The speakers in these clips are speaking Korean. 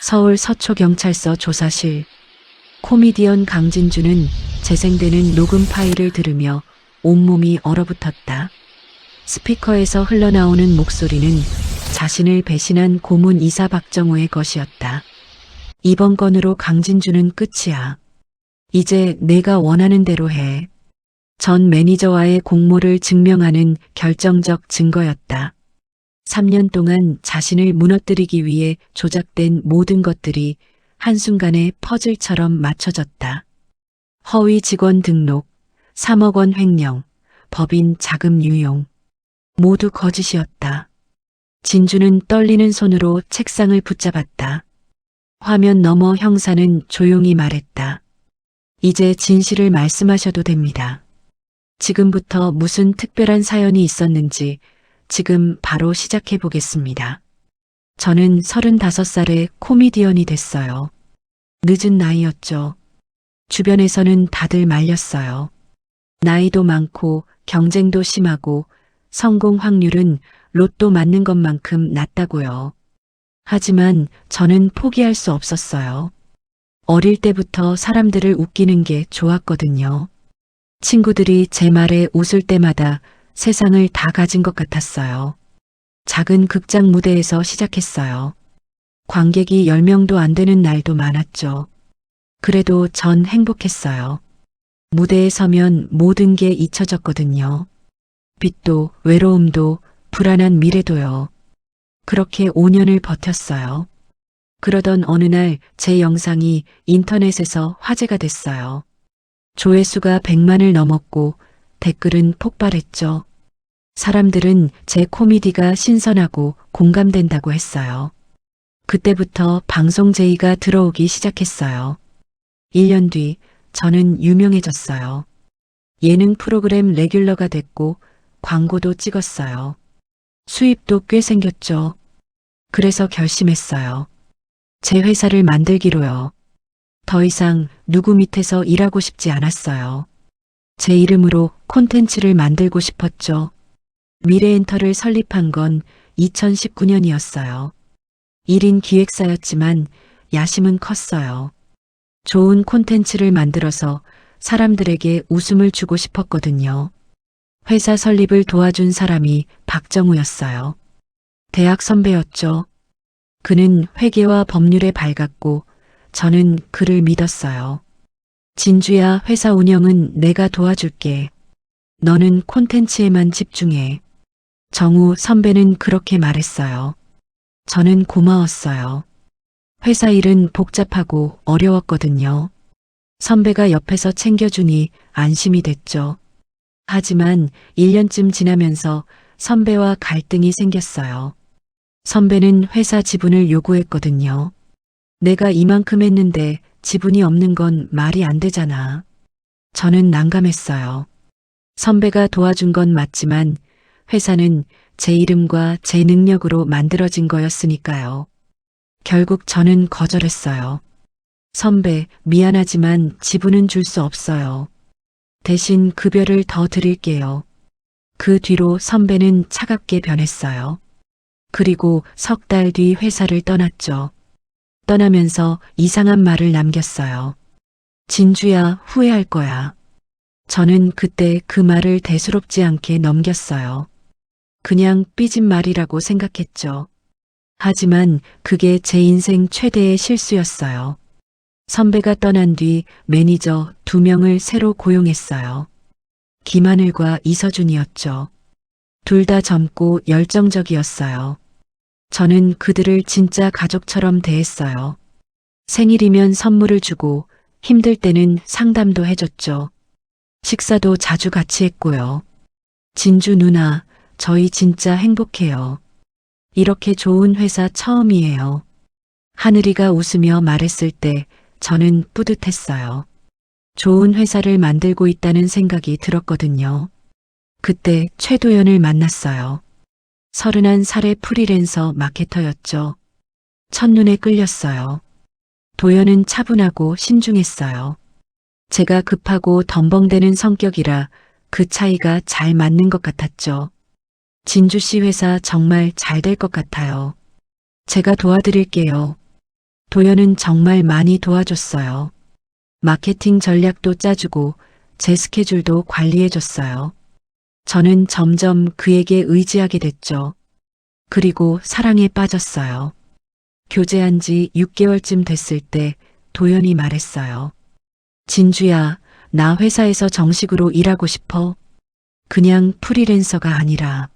서울 서초경찰서 조사실. 코미디언 강진주는 재생되는 녹음 파일을 들으며 온몸이 얼어붙었다. 스피커에서 흘러나오는 목소리는 자신을 배신한 고문 이사 박정우의 것이었다. 이번 건으로 강진주는 끝이야. 이제 내가 원하는 대로 해. 전 매니저와의 공모를 증명하는 결정적 증거였다. 3년 동안 자신을 무너뜨리기 위해 조작된 모든 것들이 한순간에 퍼즐처럼 맞춰졌다. 허위 직원 등록, 3억 원 횡령, 법인 자금 유용. 모두 거짓이었다. 진주는 떨리는 손으로 책상을 붙잡았다. 화면 너머 형사는 조용히 말했다. 이제 진실을 말씀하셔도 됩니다. 지금부터 무슨 특별한 사연이 있었는지 지금 바로 시작해 보겠습니다. 저는 35살에 코미디언이 됐어요. 늦은 나이였죠. 주변에서는 다들 말렸어요. 나이도 많고 경쟁도 심하고 성공 확률은 로또 맞는 것만큼 낮다고요. 하지만 저는 포기할 수 없었어요. 어릴 때부터 사람들을 웃기는 게 좋았거든요. 친구들이 제 말에 웃을 때마다 세상을 다 가진 것 같았어요. 작은 극장 무대에서 시작했어요. 관객이 10명도 안 되는 날도 많았죠. 그래도 전 행복했어요. 무대에 서면 모든 게 잊혀졌거든요. 빚도, 외로움도, 불안한 미래도요. 그렇게 5년을 버텼어요. 그러던 어느 날 제 영상이 인터넷에서 화제가 됐어요. 조회수가 100만을 넘었고 댓글은 폭발했죠. 사람들은 제 코미디가 신선하고 공감된다고 했어요. 그때부터 방송 제의가 들어오기 시작했어요. 1년 뒤 저는 유명해졌어요. 예능 프로그램 레귤러가 됐고 광고도 찍었어요. 수입도 꽤 생겼죠. 그래서 결심했어요. 제 회사를 만들기로요. 더 이상 누구 밑에서 일하고 싶지 않았어요. 제 이름으로 콘텐츠를 만들고 싶었죠. 미래엔터를 설립한 건 2019년이었어요. 1인 기획사였지만 야심은 컸어요. 좋은 콘텐츠를 만들어서 사람들에게 웃음을 주고 싶었거든요. 회사 설립을 도와준 사람이 박정우였어요. 대학 선배였죠. 그는 회계와 법률에 밝았고 저는 그를 믿었어요. 진주야, 회사 운영은 내가 도와줄게. 너는 콘텐츠에만 집중해. 정우 선배는 그렇게 말했어요. 저는 고마웠어요. 회사 일은 복잡하고 어려웠거든요. 선배가 옆에서 챙겨주니 안심이 됐죠. 하지만 1년쯤 지나면서 선배와 갈등이 생겼어요. 선배는 회사 지분을 요구했거든요. 내가 이만큼 했는데 지분이 없는 건 말이 안 되잖아. 저는 난감했어요. 선배가 도와준 건 맞지만 회사는 제 이름과 제 능력으로 만들어진 거였으니까요. 결국 저는 거절했어요. 선배, 미안하지만 지분은 줄 수 없어요. 대신 급여를 더 드릴게요. 그 뒤로 선배는 차갑게 변했어요. 그리고 석 달 뒤 회사를 떠났죠. 떠나면서 이상한 말을 남겼어요. 진주야, 후회할 거야. 저는 그때 그 말을 대수롭지 않게 넘겼어요. 그냥 삐진 말이라고 생각했죠. 하지만 그게 제 인생 최대의 실수였어요. 선배가 떠난 뒤 매니저 2명을 새로 고용했어요. 김하늘과 이서준이었죠. 둘 다 젊고 열정적이었어요. 저는 그들을 진짜 가족처럼 대했어요. 생일이면 선물을 주고 힘들 때는 상담도 해줬죠. 식사도 자주 같이 했고요. 진주 누나, 저희 진짜 행복해요. 이렇게 좋은 회사 처음이에요. 하늘이가 웃으며 말했을 때 저는 뿌듯했어요. 좋은 회사를 만들고 있다는 생각이 들었거든요. 그때 최도연을 만났어요. 31살의 프리랜서 마케터였죠. 첫눈에 끌렸어요. 도연은 차분하고 신중했어요. 제가 급하고 덤벙대는 성격이라 그 차이가 잘 맞는 것 같았죠. 진주 씨 회사 정말 잘 될 것 같아요. 제가 도와드릴게요. 도연은 정말 많이 도와줬어요. 마케팅 전략도 짜주고 제 스케줄도 관리해줬어요. 저는 점점 그에게 의지하게 됐죠. 그리고 사랑에 빠졌어요. 교제한 지 6개월쯤 됐을 때 도연이 말했어요. 진주야, 나 회사에서 정식으로 일하고 싶어. 그냥 프리랜서가 아니라.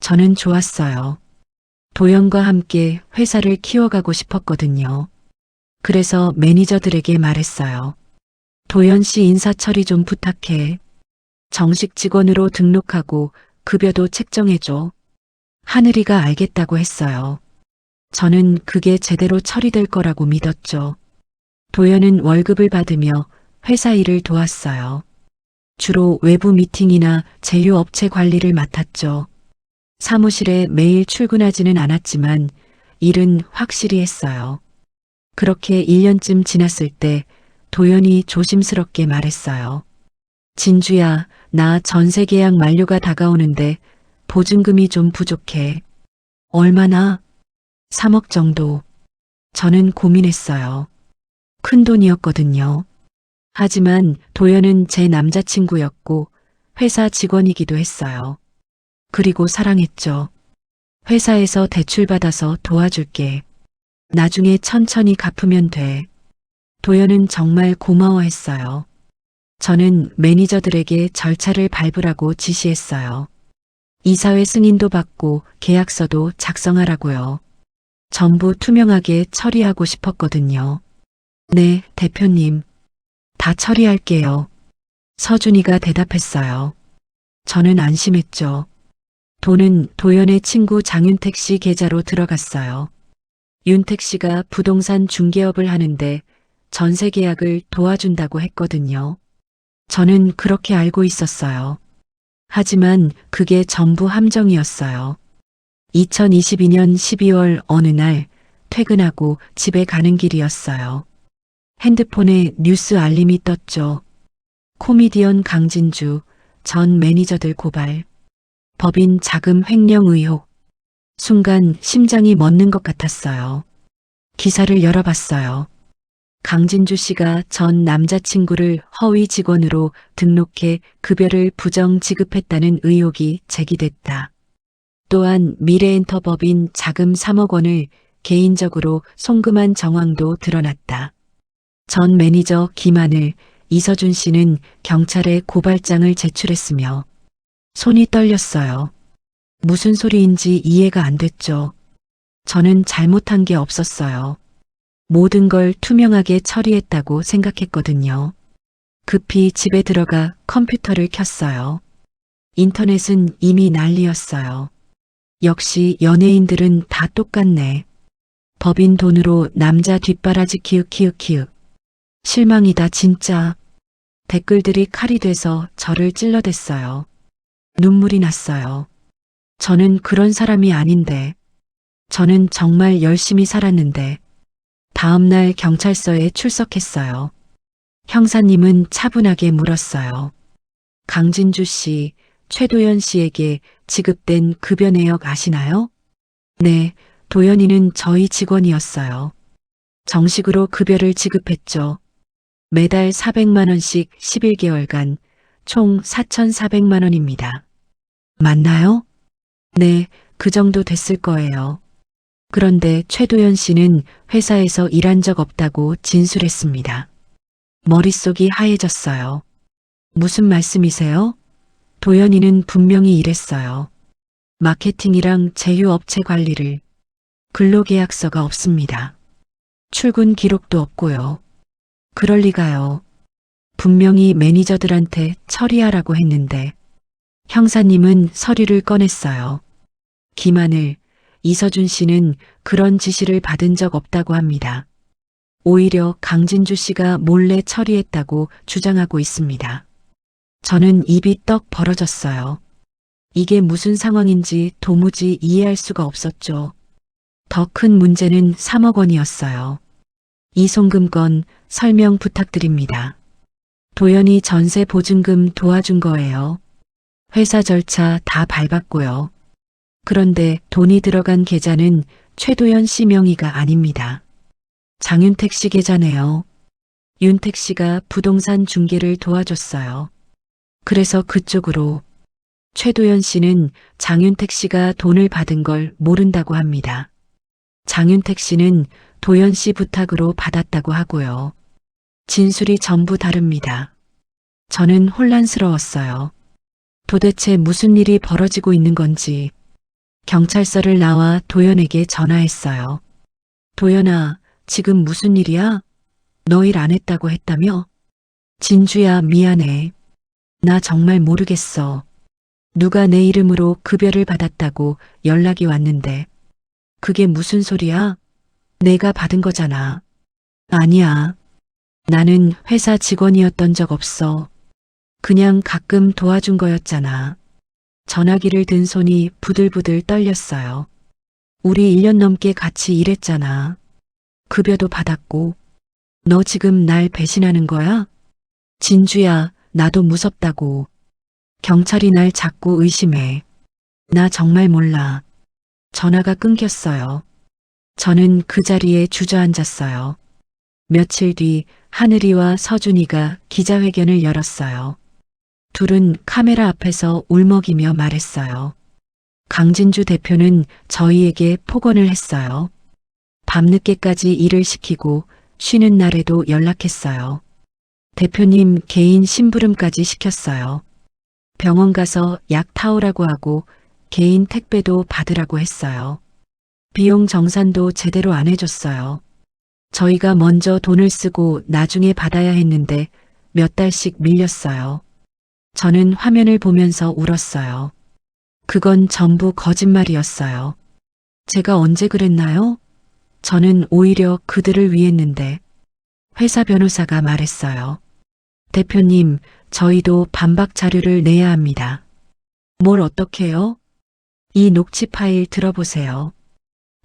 저는 좋았어요. 도연과 함께 회사를 키워가고 싶었거든요. 그래서 매니저들에게 말했어요. 도연 씨 인사 처리 좀 부탁해. 정식 직원으로 등록하고 급여도 책정해줘. 하늘이가 알겠다고 했어요. 저는 그게 제대로 처리될 거라고 믿었죠. 도연은 월급을 받으며 회사 일을 도왔어요. 주로 외부 미팅이나 제휴업체 관리를 맡았죠. 사무실에 매일 출근하지는 않았지만 일은 확실히 했어요. 그렇게 1년쯤 지났을 때 도연이 조심스럽게 말했어요. 진주야, 나 전세 계약 만료가 다가오는데 보증금이 좀 부족해. 얼마나? 3억 정도. 저는 고민했어요. 큰 돈이었거든요. 하지만 도연은 제 남자친구였고 회사 직원이기도 했어요. 그리고 사랑했죠. 회사에서 대출받아서 도와줄게. 나중에 천천히 갚으면 돼. 도연은 정말 고마워했어요. 저는 매니저들에게 절차를 밟으라고 지시했어요. 이사회 승인도 받고 계약서도 작성하라고요. 전부 투명하게 처리하고 싶었거든요. 네, 대표님. 다 처리할게요. 서준이가 대답했어요. 저는 안심했죠. 돈은 도연의 친구 장윤택 씨 계좌로 들어갔어요. 윤택 씨가 부동산 중개업을 하는데 전세 계약을 도와준다고 했거든요. 저는 그렇게 알고 있었어요. 하지만 그게 전부 함정이었어요. 2022년 12월 어느 날 퇴근하고 집에 가는 길이었어요. 핸드폰에 뉴스 알림이 떴죠. 코미디언 강진주 전 매니저들 고발. 법인 자금 횡령 의혹. 순간 심장이 멎는 것 같았어요. 기사를 열어봤어요. 강진주 씨가 전 남자친구를 허위 직원으로 등록해 급여를 부정 지급했다는 의혹이 제기됐다. 또한 미래엔터 법인 자금 3억 원을 개인적으로 송금한 정황도 드러났다. 전 매니저 김하늘, 이서준 씨는 경찰에 고발장을 제출했으며 손이 떨렸어요. 무슨 소리인지 이해가 안 됐죠. 저는 잘못한 게 없었어요. 모든 걸 투명하게 처리했다고 생각했거든요. 급히 집에 들어가 컴퓨터를 켰어요. 인터넷은 이미 난리였어요. 역시 연예인들은 다 똑같네. 법인 돈으로 남자 뒷바라지 키읔키읔키읔. 실망이다 진짜. 댓글들이 칼이 돼서 저를 찔러댔어요. 눈물이 났어요. 저는 그런 사람이 아닌데. 저는 정말 열심히 살았는데. 다음날 경찰서에 출석했어요. 형사님은 차분하게 물었어요. 강진주 씨, 최도연 씨에게 지급된 급여 내역 아시나요? 네, 도연이는 저희 직원이었어요. 정식으로 급여를 지급했죠. 매달 400만 원씩 11개월간 총 4,400만 원입니다. 맞나요? 네, 그 정도 됐을 거예요. 그런데 최도연 씨는 회사에서 일한 적 없다고 진술했습니다. 머릿속이 하얘졌어요. 무슨 말씀이세요? 도연이는 분명히 일했어요. 마케팅이랑 제휴업체 관리를. 근로계약서가 없습니다. 출근 기록도 없고요. 그럴 리가요. 분명히 매니저들한테 처리하라고 했는데 형사님은 서류를 꺼냈어요. 김하늘, 이서준 씨는 그런 지시를 받은 적 없다고 합니다. 오히려 강진주 씨가 몰래 처리했다고 주장하고 있습니다. 저는 입이 떡 벌어졌어요. 이게 무슨 상황인지 도무지 이해할 수가 없었죠. 더 큰 문제는 3억 원이었어요. 이 송금 건 설명 부탁드립니다. 도연이 전세 보증금 도와준 거예요. 회사 절차 다 밟았고요. 그런데 돈이 들어간 계좌는 최도연 씨 명의가 아닙니다. 장윤택 씨 계좌네요. 윤택 씨가 부동산 중개를 도와줬어요. 그래서 그쪽으로. 최도연 씨는 장윤택 씨가 돈을 받은 걸 모른다고 합니다. 장윤택 씨는 도연 씨 부탁으로 받았다고 하고요. 진술이 전부 다릅니다. 저는 혼란스러웠어요. 도대체 무슨 일이 벌어지고 있는 건지 경찰서를 나와 도연에게 전화했어요. 도연아, 지금 무슨 일이야? 너 일 안 했다고 했다며? 진주야, 미안해. 나 정말 모르겠어. 누가 내 이름으로 급여를 받았다고 연락이 왔는데. 그게 무슨 소리야? 내가 받은 거잖아. 아니야. 나는 회사 직원이었던 적 없어. 그냥 가끔 도와준 거였잖아. 전화기를 든 손이 부들부들 떨렸어요. 우리 1년 넘게 같이 일했잖아. 급여도 받았고. 너 지금 날 배신하는 거야? 진주야, 나도 무섭다고. 경찰이 날 자꾸 의심해. 나 정말 몰라. 전화가 끊겼어요. 저는 그 자리에 주저앉았어요. 며칠 뒤 하늘이와 서준이가 기자회견을 열었어요. 둘은 카메라 앞에서 울먹이며 말했어요. 강진주 대표는 저희에게 폭언을 했어요. 밤늦게까지 일을 시키고 쉬는 날에도 연락했어요. 대표님 개인 심부름까지 시켰어요. 병원 가서 약 타오라고 하고 개인 택배도 받으라고 했어요. 비용 정산도 제대로 안 해줬어요. 저희가 먼저 돈을 쓰고 나중에 받아야 했는데 몇 달씩 밀렸어요. 저는 화면을 보면서 울었어요. 그건 전부 거짓말이었어요. 제가 언제 그랬나요? 저는 오히려 그들을 위했는데. 회사 변호사가 말했어요. 대표님, 저희도 반박 자료를 내야 합니다. 뭘 어떻게요? 이 녹취 파일 들어보세요.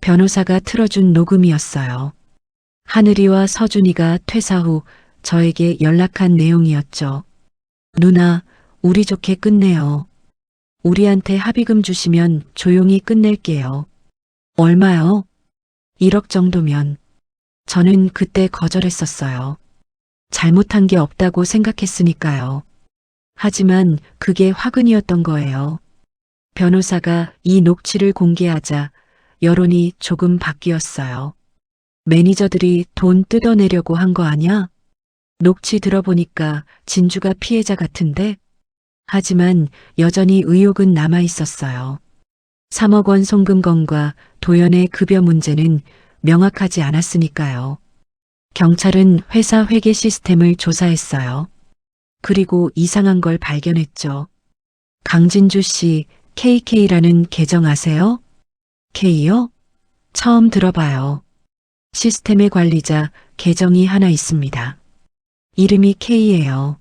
변호사가 틀어준 녹음이었어요. 하늘이와 서준이가 퇴사 후 저에게 연락한 내용이었죠. 누나, 우리 좋게 끝내요. 우리한테 합의금 주시면 조용히 끝낼게요. 얼마요? 1억 정도면. 저는 그때 거절했었어요. 잘못한 게 없다고 생각했으니까요. 하지만 그게 화근이었던 거예요. 변호사가 이 녹취를 공개하자 여론이 조금 바뀌었어요. 매니저들이 돈 뜯어내려고 한 거 아냐? 녹취 들어보니까 진주가 피해자 같은데? 하지만 여전히 의혹은 남아 있었어요. 3억 원 송금건과 도연의 급여 문제는 명확하지 않았으니까요. 경찰은 회사 회계 시스템을 조사했어요. 그리고 이상한 걸 발견했죠. 강진주 씨 KK라는 계정 아세요? K요? 처음 들어봐요. 시스템의 관리자 계정이 하나 있습니다. 이름이 K예요.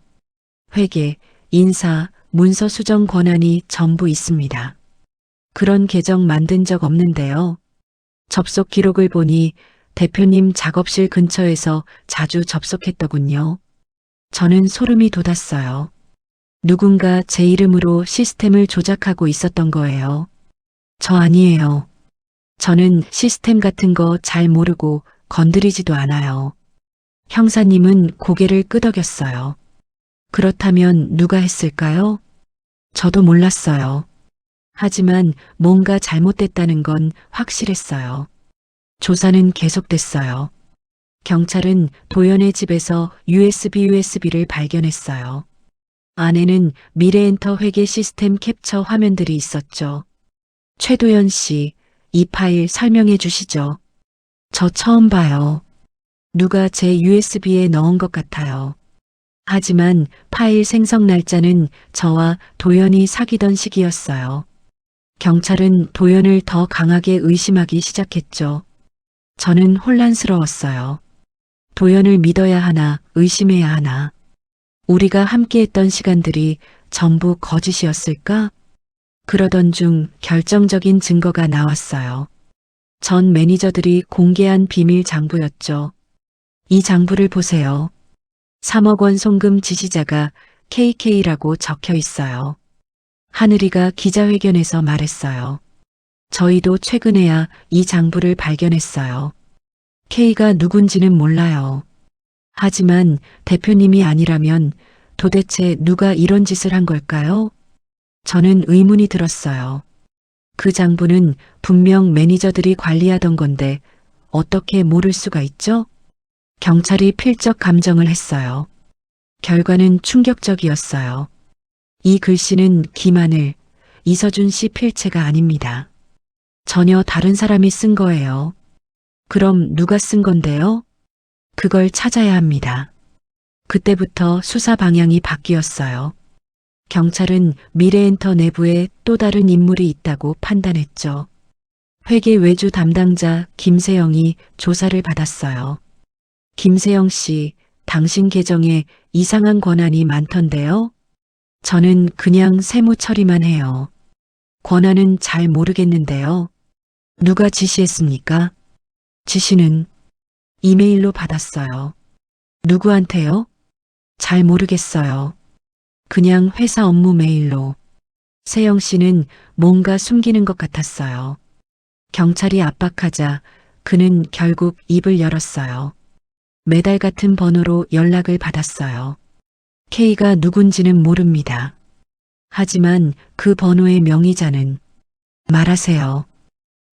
회계, 인사, 문서 수정 권한이 전부 있습니다. 그런 계정 만든 적 없는데요. 접속 기록을 보니 대표님 작업실 근처에서 자주 접속했더군요. 저는 소름이 돋았어요. 누군가 제 이름으로 시스템을 조작하고 있었던 거예요. 저 아니에요. 저는 시스템 같은 거 잘 모르고 건드리지도 않아요. 형사님은 고개를 끄덕였어요. 그렇다면 누가 했을까요? 저도 몰랐어요. 하지만 뭔가 잘못됐다는 건 확실했어요. 조사는 계속됐어요. 경찰은 도연의 집에서 USB를 발견했어요. 안에는 미래엔터 회계 시스템 캡처 화면들이 있었죠. 최도연 씨, 이 파일 설명해 주시죠. 저 처음 봐요. 누가 제 USB에 넣은 것 같아요. 하지만 파일 생성 날짜는 저와 도연이 사귀던 시기였어요. 경찰은 도연을 더 강하게 의심하기 시작했죠. 저는 혼란스러웠어요. 도연을 믿어야 하나, 의심해야 하나. 우리가 함께했던 시간들이 전부 거짓이었을까? 그러던 중 결정적인 증거가 나왔어요. 전 매니저들이 공개한 비밀 장부였죠. 이 장부를 보세요. 3억 원 송금 지시자가 KK라고 적혀 있어요. 하늘이가 기자회견에서 말했어요. 저희도 최근에야 이 장부를 발견했어요. K가 누군지는 몰라요. 하지만 대표님이 아니라면 도대체 누가 이런 짓을 한 걸까요? 저는 의문이 들었어요. 그 장부는 분명 매니저들이 관리하던 건데 어떻게 모를 수가 있죠? 경찰이 필적 감정을 했어요. 결과는 충격적이었어요. 이 글씨는 김하늘, 이서준 씨 필체가 아닙니다. 전혀 다른 사람이 쓴 거예요. 그럼 누가 쓴 건데요? 그걸 찾아야 합니다. 그때부터 수사 방향이 바뀌었어요. 경찰은 미래엔터 내부에 또 다른 인물이 있다고 판단했죠. 회계 외주 담당자 김세영이 조사를 받았어요. 김세영 씨, 당신 계정에 이상한 권한이 많던데요? 저는 그냥 세무 처리만 해요. 권한은 잘 모르겠는데요. 누가 지시했습니까? 지시는 이메일로 받았어요. 누구한테요? 잘 모르겠어요. 그냥 회사 업무 메일로. 세영 씨는 뭔가 숨기는 것 같았어요. 경찰이 압박하자 그는 결국 입을 열었어요. 매달 같은 번호로 연락을 받았어요. K가 누군지는 모릅니다. 하지만 그 번호의 명의자는 말하세요.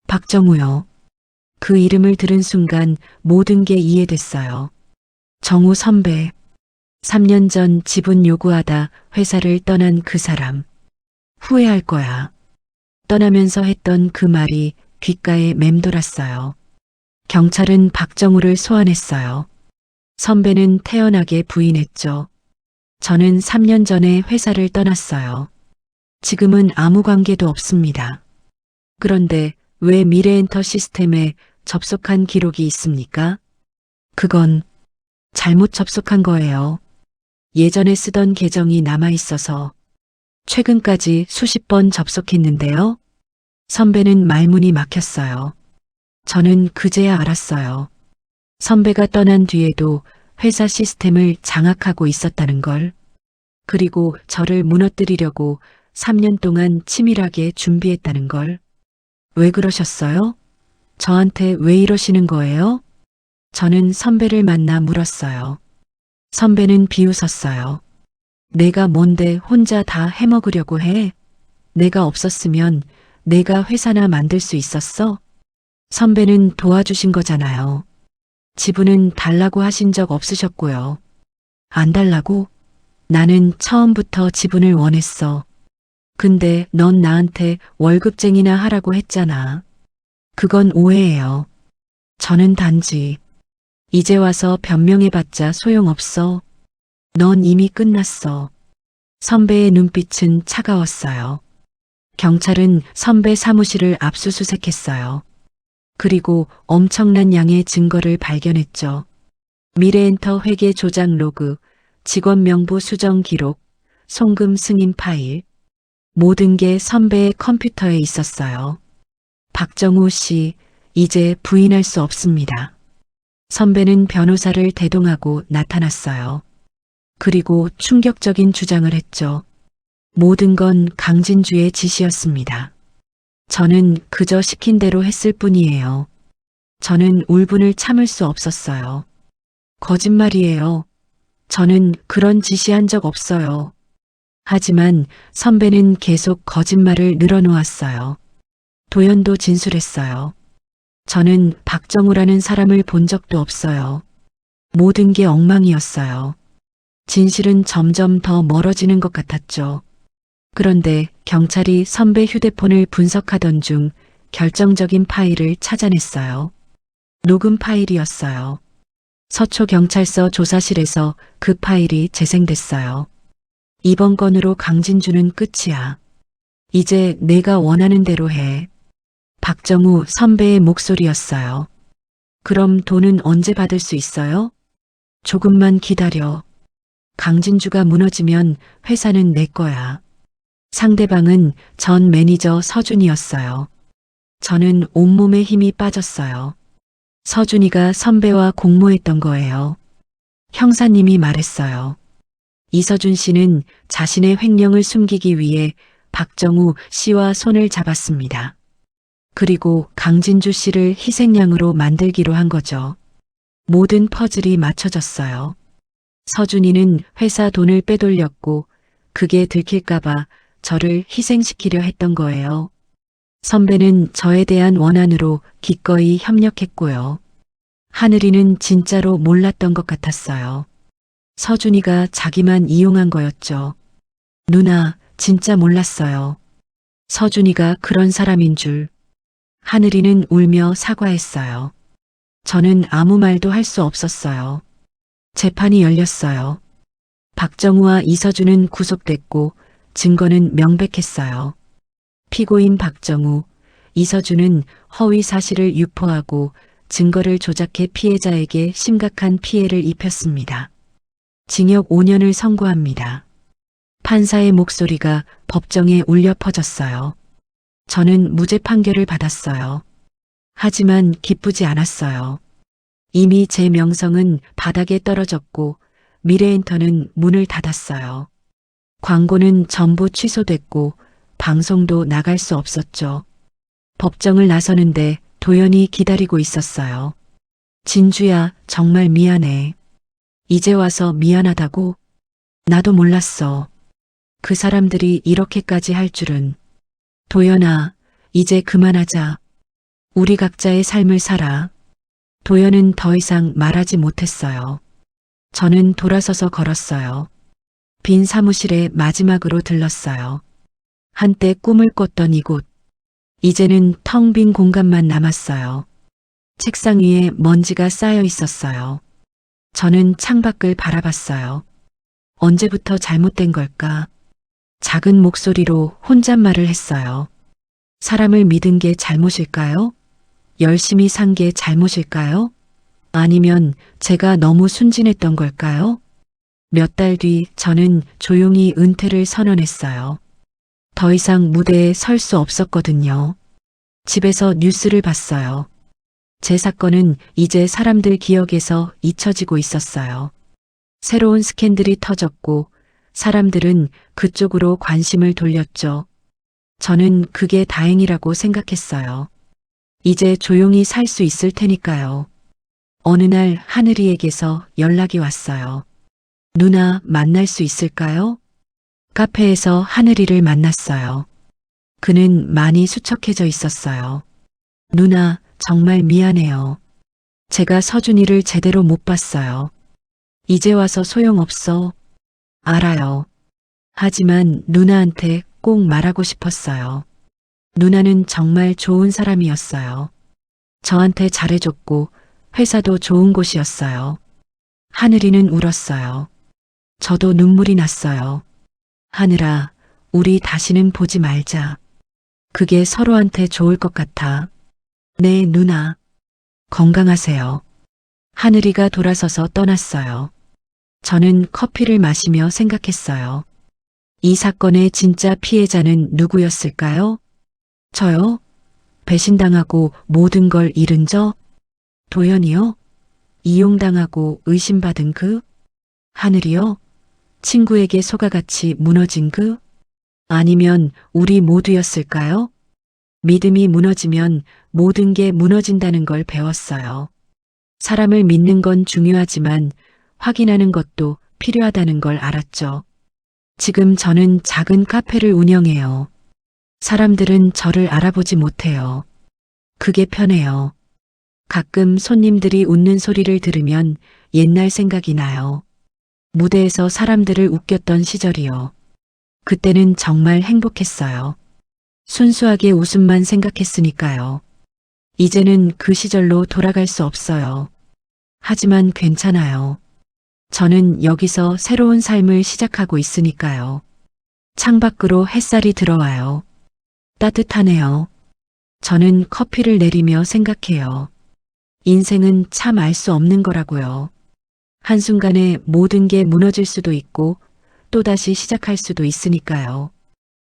박정우요. 그 이름을 들은 순간 모든 게 이해됐어요. 정우 선배. 3년 전 지분 요구하다 회사를 떠난 그 사람. 후회할 거야. 떠나면서 했던 그 말이 귓가에 맴돌았어요. 경찰은 박정우를 소환했어요. 선배는 태연하게 부인했죠. 저는 3년 전에 회사를 떠났어요. 지금은 아무 관계도 없습니다. 그런데 왜 미래엔터 시스템에 접속한 기록이 있습니까? 그건 잘못 접속한 거예요. 예전에 쓰던 계정이 남아 있어서 최근까지 수십 번 접속했는데요. 선배는 말문이 막혔어요. 저는 그제야 알았어요. 선배가 떠난 뒤에도 회사 시스템을 장악하고 있었다는 걸. 그리고 저를 무너뜨리려고 3년 동안 치밀하게 준비했다는 걸. 왜 그러셨어요? 저한테 왜 이러시는 거예요? 저는 선배를 만나 물었어요. 선배는 비웃었어요. 내가 뭔데 혼자 다 해먹으려고 해? 내가 없었으면 내가 회사나 만들 수 있었어? 선배는 도와주신 거잖아요. 지분은 달라고 하신 적 없으셨고요. 안 달라고? 나는 처음부터 지분을 원했어. 근데 넌 나한테 월급쟁이나 하라고 했잖아. 그건 오해예요. 저는 단지 이제 와서 변명해봤자 소용없어. 넌 이미 끝났어. 선배의 눈빛은 차가웠어요. 경찰은 선배 사무실을 압수수색했어요. 그리고 엄청난 양의 증거를 발견했죠. 미래엔터 회계 조작 로그, 직원 명부 수정 기록, 송금 승인 파일. 모든 게 선배의 컴퓨터에 있었어요. 박정우 씨, 이제 부인할 수 없습니다. 선배는 변호사를 대동하고 나타났어요. 그리고 충격적인 주장을 했죠. 모든 건 강진주의 지시였습니다. 저는 그저 시킨 대로 했을 뿐이에요. 저는 울분을 참을 수 없었어요. 거짓말이에요. 저는 그런 지시한 적 없어요. 하지만 선배는 계속 거짓말을 늘어놓았어요. 도연도 진술했어요. 저는 박정우라는 사람을 본 적도 없어요. 모든 게 엉망이었어요. 진실은 점점 더 멀어지는 것 같았죠. 그런데 경찰이 선배 휴대폰을 분석하던 중 결정적인 파일을 찾아냈어요. 녹음 파일이었어요. 서초경찰서 조사실에서 그 파일이 재생됐어요. 이번 건으로 강진주는 끝이야. 이제 내가 원하는 대로 해. 박정우 선배의 목소리였어요. 그럼 돈은 언제 받을 수 있어요? 조금만 기다려. 강진주가 무너지면 회사는 내 거야. 상대방은 전 매니저 서준이었어요. 저는 온몸에 힘이 빠졌어요. 서준이가 선배와 공모했던 거예요. 형사님이 말했어요. 이서준 씨는 자신의 횡령을 숨기기 위해 박정우 씨와 손을 잡았습니다. 그리고 강진주 씨를 희생양으로 만들기로 한 거죠. 모든 퍼즐이 맞춰졌어요. 서준이는 회사 돈을 빼돌렸고 그게 들킬까봐 저를 희생시키려 했던 거예요. 선배는 저에 대한 원한으로 기꺼이 협력했고요. 하늘이는 진짜로 몰랐던 것 같았어요. 서준이가 자기만 이용한 거였죠. 누나, 진짜 몰랐어요. 서준이가 그런 사람인 줄. 하늘이는 울며 사과했어요. 저는 아무 말도 할 수 없었어요. 재판이 열렸어요. 박정우와 이서준은 구속됐고 증거는 명백했어요. 피고인 박정우, 이서준은 허위 사실을 유포하고 증거를 조작해 피해자에게 심각한 피해를 입혔습니다. 징역 5년을 선고합니다. 판사의 목소리가 법정에 울려 퍼졌어요. 저는 무죄 판결을 받았어요. 하지만 기쁘지 않았어요. 이미 제 명성은 바닥에 떨어졌고 미래엔터는 문을 닫았어요. 광고는 전부 취소됐고 방송도 나갈 수 없었죠. 법정을 나서는데 도연이 기다리고 있었어요. 진주야, 정말 미안해. 이제 와서 미안하다고? 나도 몰랐어. 그 사람들이 이렇게까지 할 줄은. 도연아, 이제 그만하자. 우리 각자의 삶을 살아. 도연은 더 이상 말하지 못했어요. 저는 돌아서서 걸었어요. 빈 사무실에 마지막으로 들렀어요. 한때 꿈을 꿨던 이곳. 이제는 텅 빈 공간만 남았어요. 책상 위에 먼지가 쌓여 있었어요. 저는 창밖을 바라봤어요. 언제부터 잘못된 걸까? 작은 목소리로 혼잣말을 했어요. 사람을 믿은 게 잘못일까요? 열심히 산 게 잘못일까요? 아니면 제가 너무 순진했던 걸까요? 몇 달 뒤 저는 조용히 은퇴를 선언했어요. 더 이상 무대에 설 수 없었거든요. 집에서 뉴스를 봤어요. 제 사건은 이제 사람들 기억에서 잊혀지고 있었어요. 새로운 스캔들이 터졌고 사람들은 그쪽으로 관심을 돌렸죠. 저는 그게 다행이라고 생각했어요. 이제 조용히 살 수 있을 테니까요. 어느 날 하늘이에게서 연락이 왔어요. 누나, 만날 수 있을까요? 카페에서 하늘이를 만났어요. 그는 많이 수척해져 있었어요. 누나, 정말 미안해요. 제가 서준이를 제대로 못 봤어요. 이제 와서 소용없어. 알아요. 하지만 누나한테 꼭 말하고 싶었어요. 누나는 정말 좋은 사람이었어요. 저한테 잘해줬고 회사도 좋은 곳이었어요. 하늘이는 울었어요. 저도 눈물이 났어요. 하늘아, 우리 다시는 보지 말자. 그게 서로한테 좋을 것 같아. 네, 누나. 건강하세요. 하늘이가 돌아서서 떠났어요. 저는 커피를 마시며 생각했어요. 이 사건의 진짜 피해자는 누구였을까요? 저요? 배신당하고 모든 걸 잃은 저? 도연이요? 이용당하고 의심받은 그? 하늘이요? 친구에게 속아같이 무너진 그? 아니면 우리 모두였을까요? 믿음이 무너지면 모든 게 무너진다는 걸 배웠어요. 사람을 믿는 건 중요하지만 확인하는 것도 필요하다는 걸 알았죠. 지금 저는 작은 카페를 운영해요. 사람들은 저를 알아보지 못해요. 그게 편해요. 가끔 손님들이 웃는 소리를 들으면 옛날 생각이 나요. 무대에서 사람들을 웃겼던 시절이요. 그때는 정말 행복했어요. 순수하게 웃음만 생각했으니까요. 이제는 그 시절로 돌아갈 수 없어요. 하지만 괜찮아요. 저는 여기서 새로운 삶을 시작하고 있으니까요. 창밖으로 햇살이 들어와요. 따뜻하네요. 저는 커피를 내리며 생각해요. 인생은 참 알 수 없는 거라고요. 한순간에 모든 게 무너질 수도 있고 또다시 시작할 수도 있으니까요.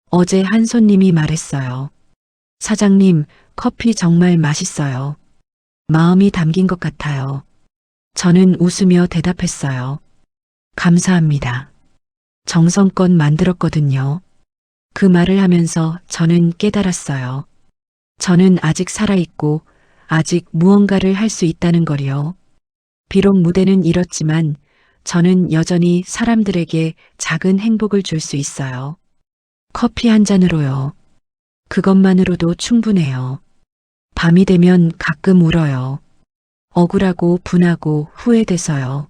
어제 한 손님이 말했어요. 사장님, 커피 정말 맛있어요. 마음이 담긴 것 같아요. 저는 웃으며 대답했어요. 감사합니다. 정성껏 만들었거든요. 그 말을 하면서 저는 깨달았어요. 저는 아직 살아있고 아직 무언가를 할 수 있다는 걸요. 비록 무대는 잃었지만 저는 여전히 사람들에게 작은 행복을 줄 수 있어요. 커피 한 잔으로요. 그것만으로도 충분해요. 밤이 되면 가끔 울어요. 억울하고 분하고 후회돼서요.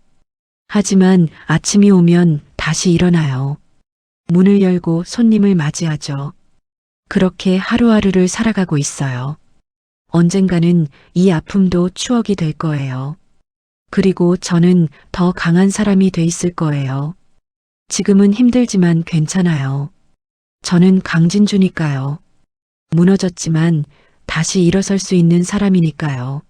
하지만 아침이 오면 다시 일어나요. 문을 열고 손님을 맞이하죠. 그렇게 하루하루를 살아가고 있어요. 언젠가는 이 아픔도 추억이 될 거예요. 그리고 저는 더 강한 사람이 돼 있을 거예요. 지금은 힘들지만 괜찮아요. 저는 강진주니까요. 무너졌지만 다시 일어설 수 있는 사람이니까요.